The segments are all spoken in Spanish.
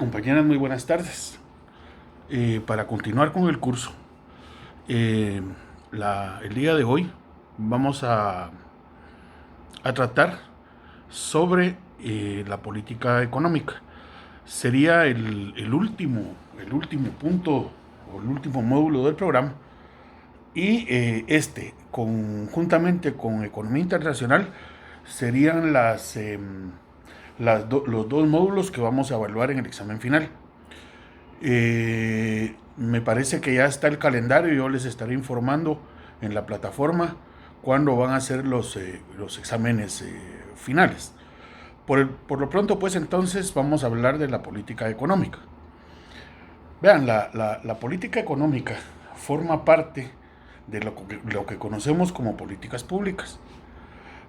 Compañeras, muy buenas tardes. Para continuar con el curso, eh, el día de hoy vamos a tratar sobre la política económica. Sería el último punto o el último módulo del programa y conjuntamente con Economía Internacional, serían los dos módulos que vamos a evaluar en el examen final. Me parece que ya está el calendario. Yo les estaré informando en la plataforma cuándo van a ser los exámenes finales. Por lo pronto, pues entonces vamos a hablar de la política económica. Vean, la política económica forma parte de lo que conocemos como políticas públicas.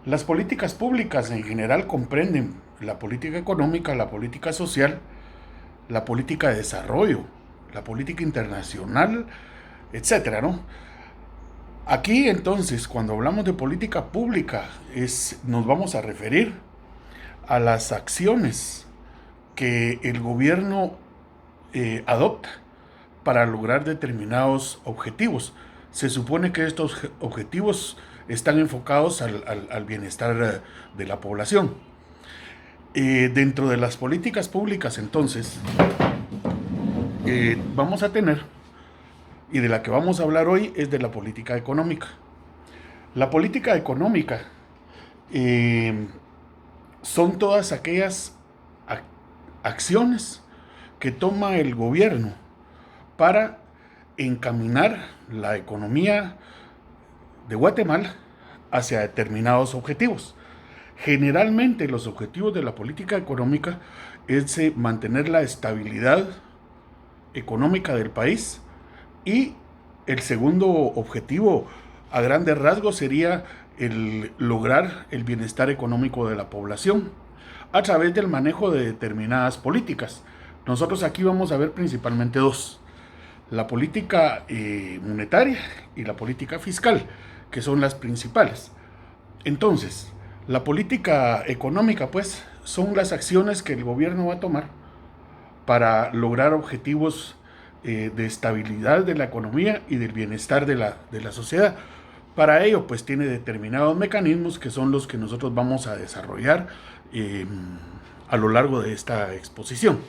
Las políticas públicas en general comprenden la política económica, la política social, la política de desarrollo, la política internacional, etcétera, ¿no? Aquí entonces, cuando hablamos de política pública, nos vamos a referir a las acciones que el gobierno adopta para lograr determinados objetivos. Se supone que estos objetivos están enfocados al bienestar de la población. Dentro de las políticas públicas, entonces, vamos a tener, y de la que vamos a hablar hoy, es de la política económica. La política económica son todas aquellas acciones que toma el gobierno para encaminar la economía de Guatemala hacia determinados objetivos. Generalmente los objetivos de la política económica es mantener la estabilidad económica del país, y el segundo objetivo a grandes rasgos sería el lograr el bienestar económico de la población a través del manejo de determinadas políticas. Nosotros aquí vamos a ver principalmente dos: la política monetaria y la política fiscal, que son las principales. Entonces, la política económica, pues, son las acciones que el gobierno va a tomar para lograr objetivos de estabilidad de la economía y del bienestar de la sociedad. Para ello, pues, tiene determinados mecanismos que son los que nosotros vamos a desarrollar a lo largo de esta exposición.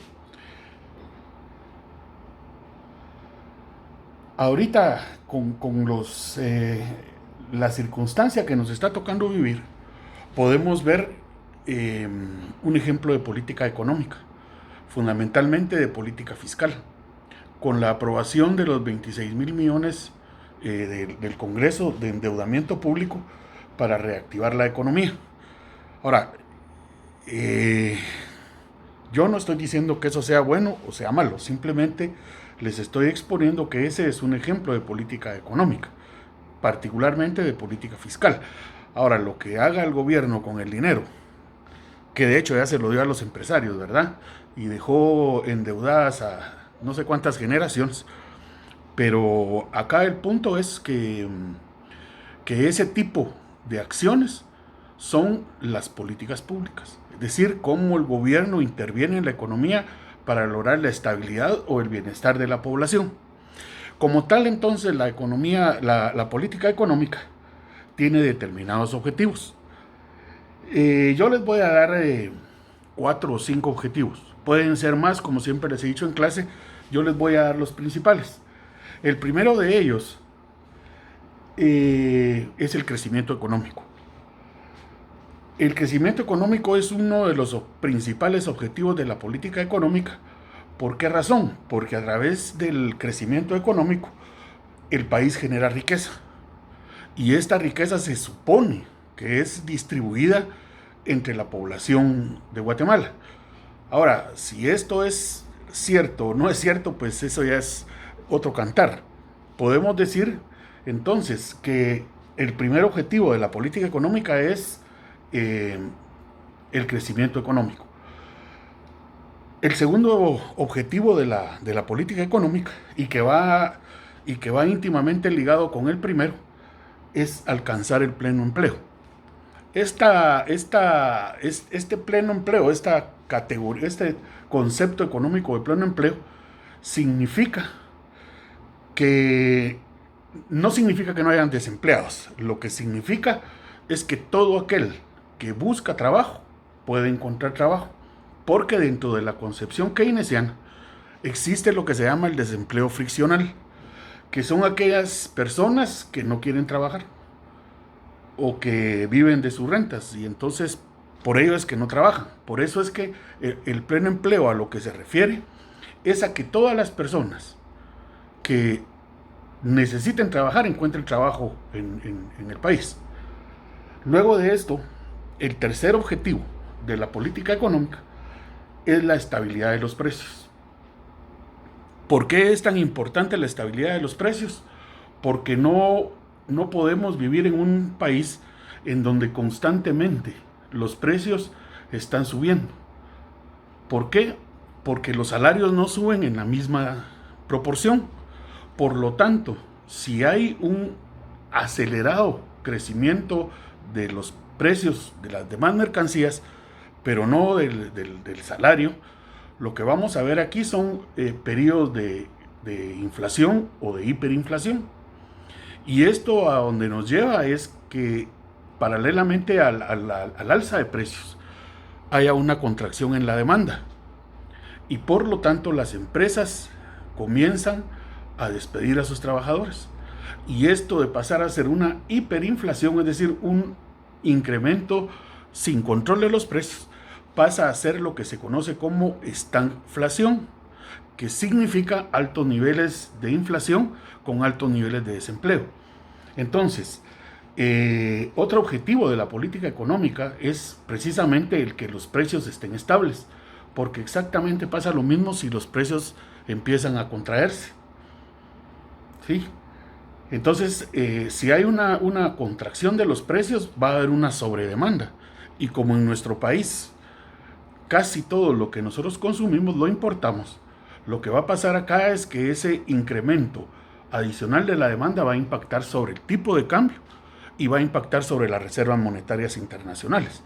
Ahorita, con la circunstancia que nos está tocando vivir, podemos ver un ejemplo de política económica, fundamentalmente de política fiscal, con la aprobación de los 26,000 millones del Congreso de endeudamiento público para reactivar la economía. Ahora, yo no estoy diciendo que eso sea bueno o sea malo, simplemente les estoy exponiendo que ese es un ejemplo de política económica, particularmente de política fiscal. Ahora, lo que haga el gobierno con el dinero, que de hecho ya se lo dio a los empresarios, ¿verdad? Y dejó endeudadas a no sé cuántas generaciones. Pero acá el punto es que ese tipo de acciones son las políticas públicas. Es decir, cómo el gobierno interviene en la economía para lograr la estabilidad o el bienestar de la población. Como tal, entonces, la política económica tiene determinados objetivos. Yo les voy a dar 4 o 5 objetivos. Pueden ser más, como siempre les he dicho en clase. Yo les voy a dar los principales. El primero de ellos es el crecimiento económico. El crecimiento económico es uno de los principales objetivos de la política económica. ¿Por qué razón? Porque a través del crecimiento económico el país genera riqueza. Y esta riqueza se supone que es distribuida entre la población de Guatemala. Ahora, si esto es cierto o no es cierto, pues eso ya es otro cantar. Podemos decir entonces que el primer objetivo de la política económica es el crecimiento económico. El segundo objetivo de la política económica, y que va íntimamente ligado con el primero, es alcanzar el pleno empleo. Este pleno empleo, esta este concepto económico de pleno empleo significa que no significa que no hayan desempleados. Lo que significa es que todo aquel que busca trabajo puede encontrar trabajo, porque dentro de la concepción keynesiana existe lo que se llama el desempleo friccional, que son aquellas personas que no quieren trabajar o que viven de sus rentas y entonces por ello es que no trabajan. Por eso es que el pleno empleo a lo que se refiere es a que todas las personas que necesiten trabajar encuentren trabajo en el país. Luego de esto, el tercer objetivo de la política económica es la estabilidad de los precios. ¿Por qué es tan importante la estabilidad de los precios? Porque no podemos vivir en un país en donde constantemente los precios están subiendo. ¿Por qué? Porque los salarios no suben en la misma proporción. Por lo tanto, si hay un acelerado crecimiento de los precios de las demás mercancías, pero no del salario, lo que vamos a ver aquí son periodos de inflación o de hiperinflación. Y esto a donde nos lleva es que paralelamente al alza de precios haya una contracción en la demanda. Y por lo tanto las empresas comienzan a despedir a sus trabajadores. Y esto de pasar a ser una hiperinflación, es decir, un incremento sin control de los precios, pasa a ser lo que se conoce como estanflación, que significa altos niveles de inflación con altos niveles de desempleo. Entonces, otro objetivo de la política económica es precisamente el que los precios estén estables, porque exactamente pasa lo mismo si los precios empiezan a contraerse. ¿Sí? Entonces, si hay una contracción de los precios, va a haber una sobredemanda. Y como en nuestro país casi todo lo que nosotros consumimos lo importamos, lo que va a pasar acá es que ese incremento adicional de la demanda va a impactar sobre el tipo de cambio y va a impactar sobre las reservas monetarias internacionales.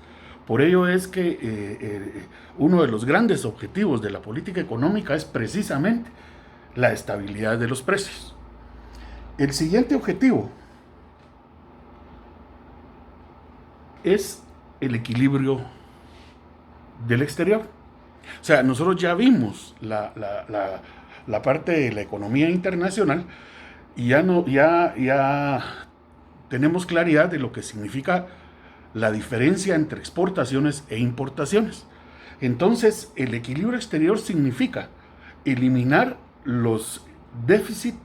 Por ello es que uno de los grandes objetivos de la política económica es precisamente la estabilidad de los precios. El siguiente objetivo es el equilibrio del exterior. O sea, nosotros ya vimos la parte de la economía internacional y ya tenemos claridad de lo que significa la diferencia entre exportaciones e importaciones. Entonces, el equilibrio exterior significa eliminar los déficits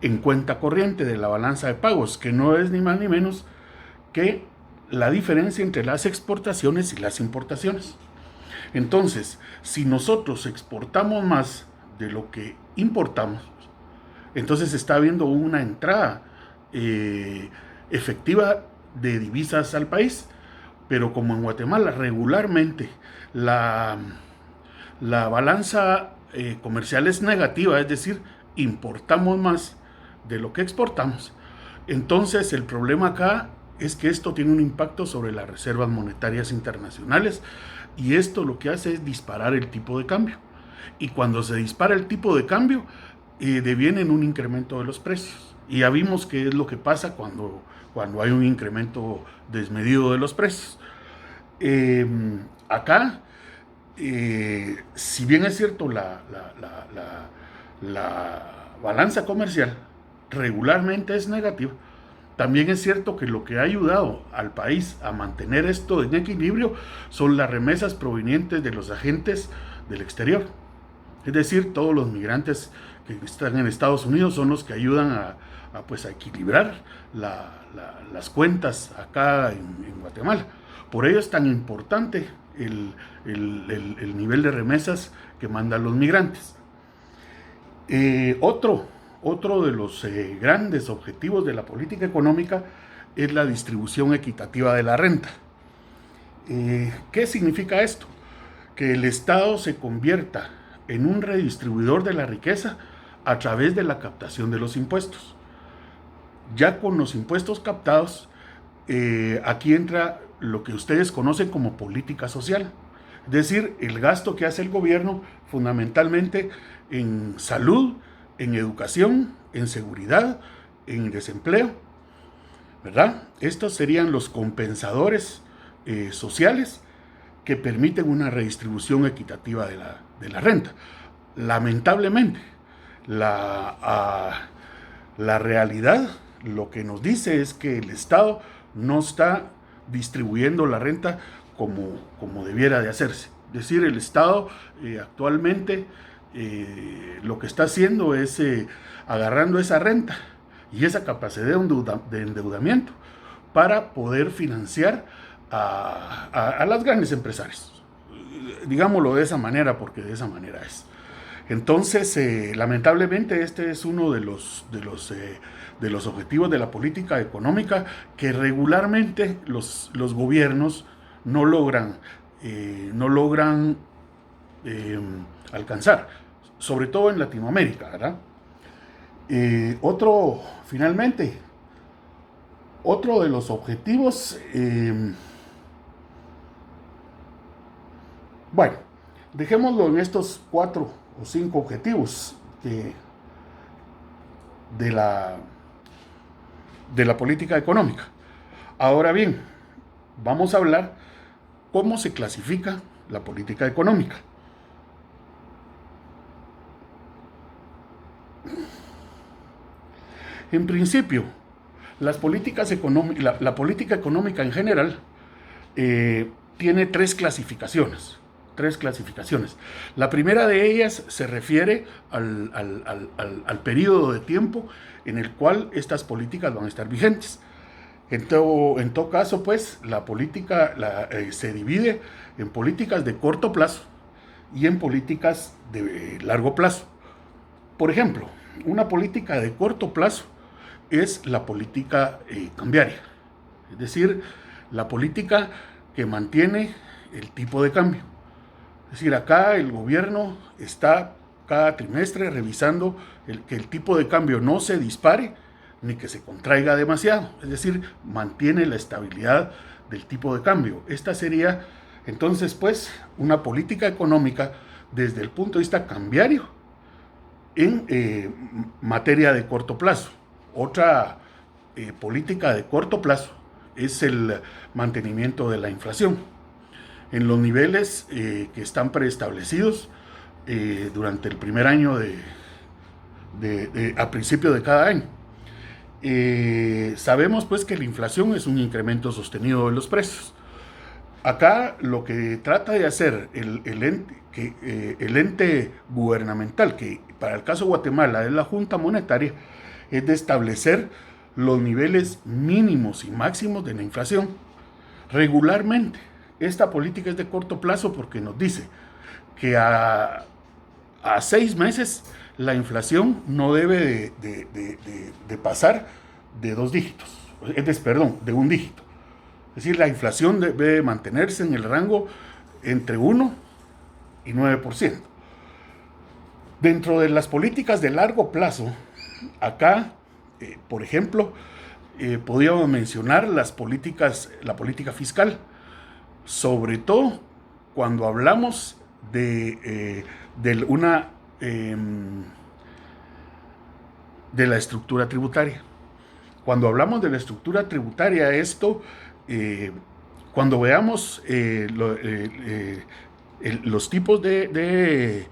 en cuenta corriente de la balanza de pagos, que no es ni más ni menos que la diferencia entre las exportaciones y las importaciones. Entonces, si nosotros exportamos más de lo que importamos, entonces está habiendo una entrada efectiva de divisas al país. Pero como en Guatemala regularmente la balanza comercial es negativa, es decir, importamos más de lo que exportamos, entonces el problema acá es que esto tiene un impacto sobre las reservas monetarias internacionales y esto lo que hace es disparar el tipo de cambio. Y cuando se dispara el tipo de cambio, deviene en un incremento de los precios. Y ya vimos qué es lo que pasa cuando hay un incremento desmedido de los precios. Acá, si bien es cierto, la balanza comercial regularmente es negativa, también es cierto que lo que ha ayudado al país a mantener esto en equilibrio son las remesas provenientes de los agentes del exterior. Es decir, todos los migrantes que están en Estados Unidos son los que ayudan a equilibrar las cuentas acá en Guatemala. Por ello es tan importante el nivel de remesas que mandan los migrantes. Otro de los grandes objetivos de la política económica es la distribución equitativa de la renta. ¿Qué significa esto? Que el Estado se convierta en un redistribuidor de la riqueza a través de la captación de los impuestos. Ya con los impuestos captados, aquí entra lo que ustedes conocen como política social, Es decir, el gasto que hace el gobierno fundamentalmente en salud, en educación, en seguridad, en desempleo, ¿verdad? Estos serían los compensadores sociales que permiten una redistribución equitativa de la renta. Lamentablemente, la realidad lo que nos dice es que el Estado no está distribuyendo la renta como debiera de hacerse. Es decir, el Estado actualmente lo que está haciendo es agarrando esa renta y esa capacidad de endeudamiento para poder financiar a las grandes empresarias. Digámoslo de esa manera, porque de esa manera es. Entonces, lamentablemente, este es uno de los objetivos de la política económica que regularmente los gobiernos no logran alcanzar, sobre todo en Latinoamérica, ¿verdad? Finalmente, otro de los objetivos, bueno, dejémoslo en estos 4 o 5 objetivos de la política económica. Ahora bien, vamos a hablar cómo se clasifica la política económica. En principio, la política económica en general tiene 3 clasificaciones. La primera de ellas se refiere al periodo de tiempo en el cual estas políticas van a estar vigentes. En todo caso, pues, la política se divide en políticas de corto plazo y en políticas de largo plazo. Por ejemplo, una política de corto plazo es la política cambiaria, es decir, la política que mantiene el tipo de cambio. Es decir, acá el gobierno está cada trimestre revisando que el tipo de cambio no se dispare ni que se contraiga demasiado, es decir, mantiene la estabilidad del tipo de cambio. Esta sería entonces, pues, una política económica desde el punto de vista cambiario en materia de corto plazo. Otra política de corto plazo es el mantenimiento de la inflación en los niveles que están preestablecidos durante el primer año a principio de cada año. Sabemos, pues, que la inflación es un incremento sostenido de los precios. Acá lo que trata de hacer el ente gubernamental, que para el caso de Guatemala es la Junta Monetaria, es de establecer los niveles mínimos y máximos de la inflación. Regularmente, esta política es de corto plazo porque nos dice que a 6 meses la inflación no debe de pasar de 2 dígitos, de 1 dígito. Es decir, la inflación debe mantenerse en el rango entre 1 y 9%. Dentro de las políticas de largo plazo, acá, por ejemplo, podríamos mencionar la política fiscal, sobre todo cuando hablamos de la estructura tributaria. Cuando hablamos de la estructura tributaria, cuando veamos los tipos de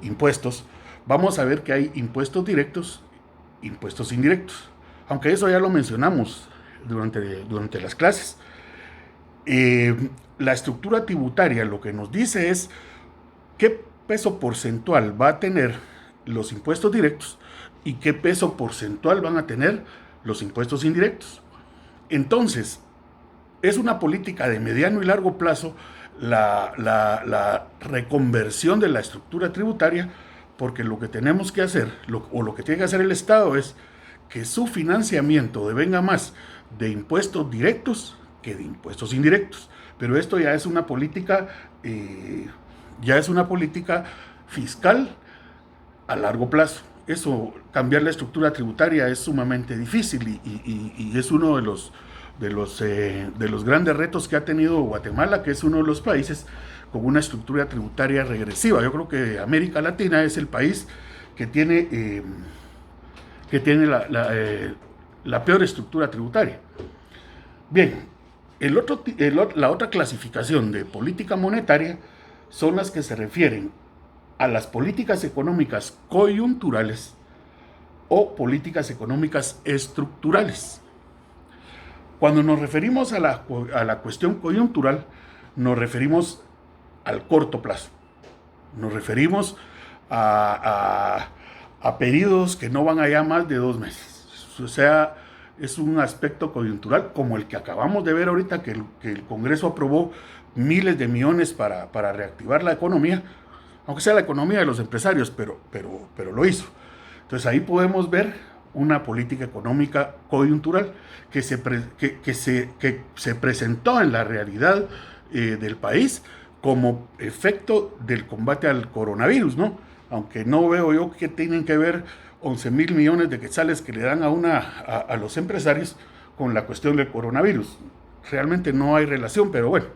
impuestos, vamos a ver que hay impuestos directos, impuestos indirectos, aunque eso ya lo mencionamos durante las clases. La estructura tributaria lo que nos dice es qué peso porcentual va a tener los impuestos directos y qué peso porcentual van a tener los impuestos indirectos. Entonces, es una política de mediano y largo plazo la reconversión de la estructura tributaria, porque lo que tenemos que hacer, lo que tiene que hacer el Estado es que su financiamiento devenga más de impuestos directos que de impuestos indirectos. Pero esto ya es una política fiscal a largo plazo. Eso, cambiar la estructura tributaria es sumamente difícil y es uno de los grandes retos que ha tenido Guatemala, que es uno de los países con una estructura tributaria regresiva. Yo creo que América Latina es el país que tiene la peor estructura tributaria. Bien, la otra clasificación de política monetaria son las que se refieren a las políticas económicas coyunturales o políticas económicas estructurales. Cuando nos referimos a la cuestión coyuntural, nos referimos al corto plazo. Nos referimos a periodos que no van allá más de 2 meses. O sea, es un aspecto coyuntural como el que acabamos de ver ahorita, que el Congreso aprobó miles de millones para reactivar la economía, aunque sea la economía de los empresarios, pero lo hizo. Entonces ahí podemos ver una política económica coyuntural que se presentó en la realidad del país como efecto del combate al coronavirus, ¿no? Aunque no veo yo que tienen que ver 11,000 millones de quetzales que le dan a los empresarios con la cuestión del coronavirus. Realmente no hay relación, pero bueno.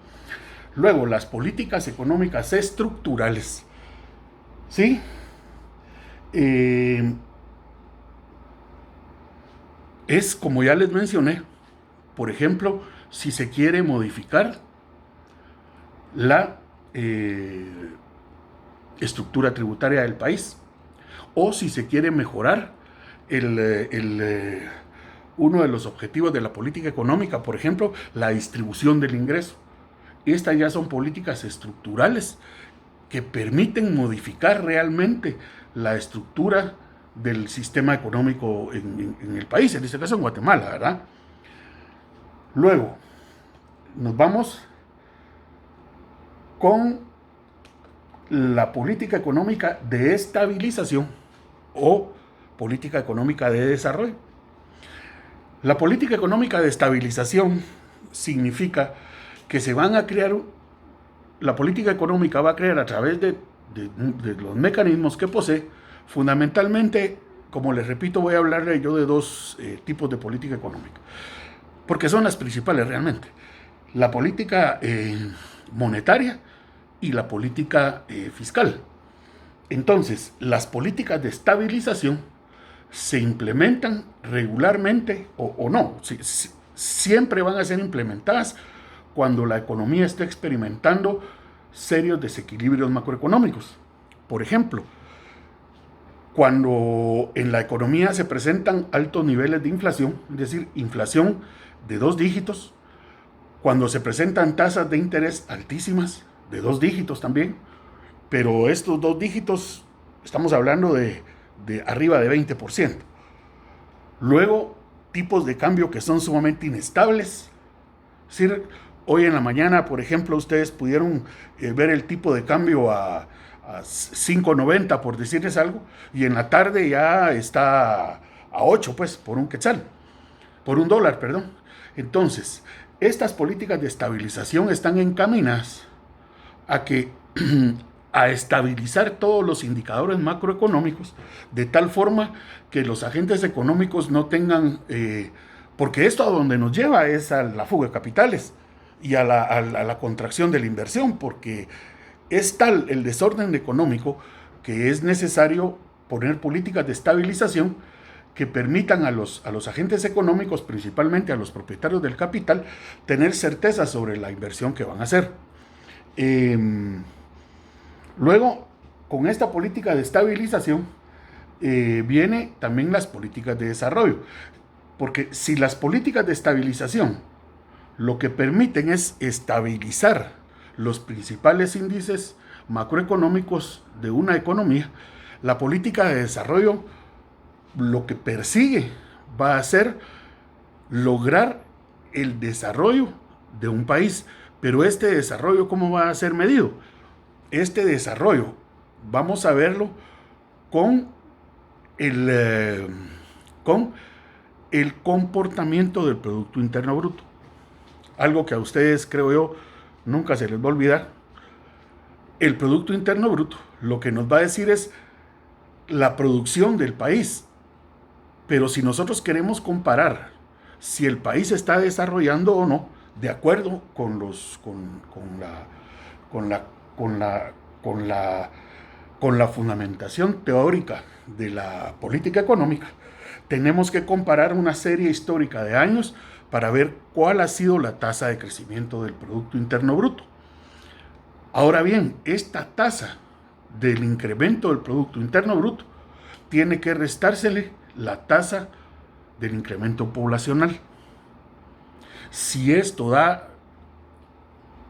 Luego, las políticas económicas estructurales, ¿sí? Es, como ya les mencioné, por ejemplo, si se quiere modificar la estructura tributaria del país, o si se quiere mejorar uno de los objetivos de la política económica, por ejemplo, la distribución del ingreso. Estas ya son políticas estructurales que permiten modificar realmente la estructura del sistema económico en el país, en este caso en Guatemala, ¿verdad? Luego, nos vamos con la política económica de estabilización o política económica de desarrollo. La política económica de estabilización significa que se van a crear, la política económica va a crear a través de los mecanismos que posee, fundamentalmente, como les repito, voy a hablarle yo de 2 tipos de política económica, porque son las principales realmente: la política monetaria y la política fiscal. Entonces, las políticas de estabilización se implementan regularmente o no, siempre van a ser implementadas cuando la economía está experimentando serios desequilibrios macroeconómicos. Por ejemplo, cuando en la economía se presentan altos niveles de inflación, es decir, inflación de 2 dígitos, cuando se presentan tasas de interés altísimas, de 2 dígitos también, pero estos 2 dígitos, estamos hablando de arriba de 20%. Luego, tipos de cambio que son sumamente inestables. Es decir, hoy en la mañana, por ejemplo, ustedes pudieron ver el tipo de cambio a 5.90, por decirles algo, y en la tarde ya está a 8, pues, por un quetzal, por $1, perdón. Entonces, estas políticas de estabilización están encaminadas a estabilizar todos los indicadores macroeconómicos de tal forma que los agentes económicos no tengan, porque esto a donde nos lleva es a la fuga de capitales y a la contracción de la inversión, porque es tal el desorden económico que es necesario poner políticas de estabilización que permitan a los agentes económicos, principalmente a los propietarios del capital, tener certeza sobre la inversión que van a hacer. Luego, con esta política de estabilización, viene también las políticas de desarrollo. Porque si las políticas de estabilización lo que permiten es estabilizar los principales índices macroeconómicos de una economía, la política de desarrollo lo que persigue va a ser lograr el desarrollo de un país. Pero este desarrollo, ¿cómo va a ser medido? Este desarrollo vamos a verlo con el comportamiento del Producto Interno Bruto. Algo que a ustedes, creo yo, nunca se les va a olvidar. El Producto Interno Bruto lo que nos va a decir es la producción del país. Pero si nosotros queremos comparar si el país se está desarrollando o no, de acuerdo con los, con la, con la, con la, con la fundamentación teórica de la política económica. Tenemos que comparar una serie histórica de años para ver cuál ha sido la tasa de crecimiento del Producto Interno Bruto. Ahora bien, esta tasa del incremento del Producto Interno Bruto tiene que restársele la tasa del incremento poblacional. Si esto da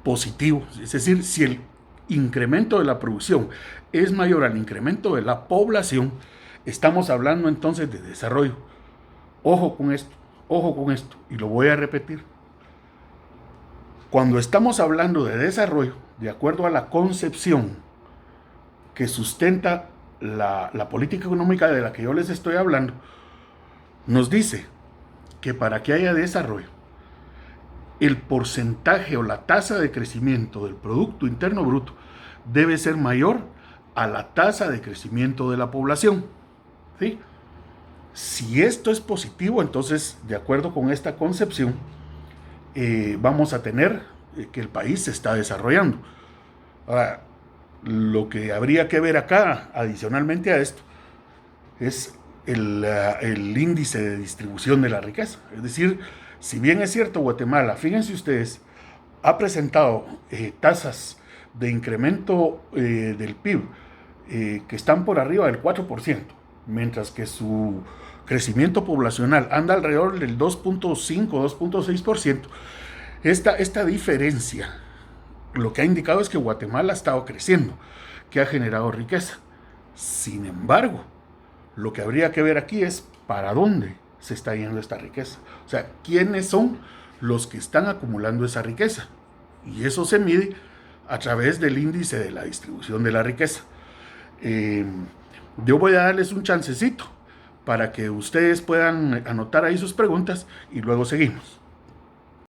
positivo, es decir, si el incremento de la producción es mayor al incremento de la población, estamos hablando entonces de desarrollo. Ojo con esto, y lo voy a repetir. Cuando estamos hablando de desarrollo, de acuerdo a la concepción que sustenta la política económica de la que yo les estoy hablando, nos dice que para que haya desarrollo, el porcentaje o la tasa de crecimiento del Producto Interno Bruto debe ser mayor a la tasa de crecimiento de la población. ¿Sí? Si esto es positivo, entonces, de acuerdo con esta concepción, vamos a tener que el país se está desarrollando. Ahora, lo que habría que ver acá, adicionalmente a esto, es el índice de distribución de la riqueza. Es decir, si bien es cierto, Guatemala, fíjense ustedes, ha presentado tasas de incremento del PIB que están por arriba del 4%, mientras que su crecimiento poblacional anda alrededor del 2.5, 2.6%. Esta diferencia lo que ha indicado es que Guatemala ha estado creciendo, que ha generado riqueza. Sin embargo, lo que habría que ver aquí es para dónde se está yendo esta riqueza. O sea, quiénes son los que están acumulando esa riqueza. Y eso se mide a través del índice de la distribución de la riqueza. Yo voy a darles un chancecito para que ustedes puedan anotar ahí sus preguntas y luego seguimos.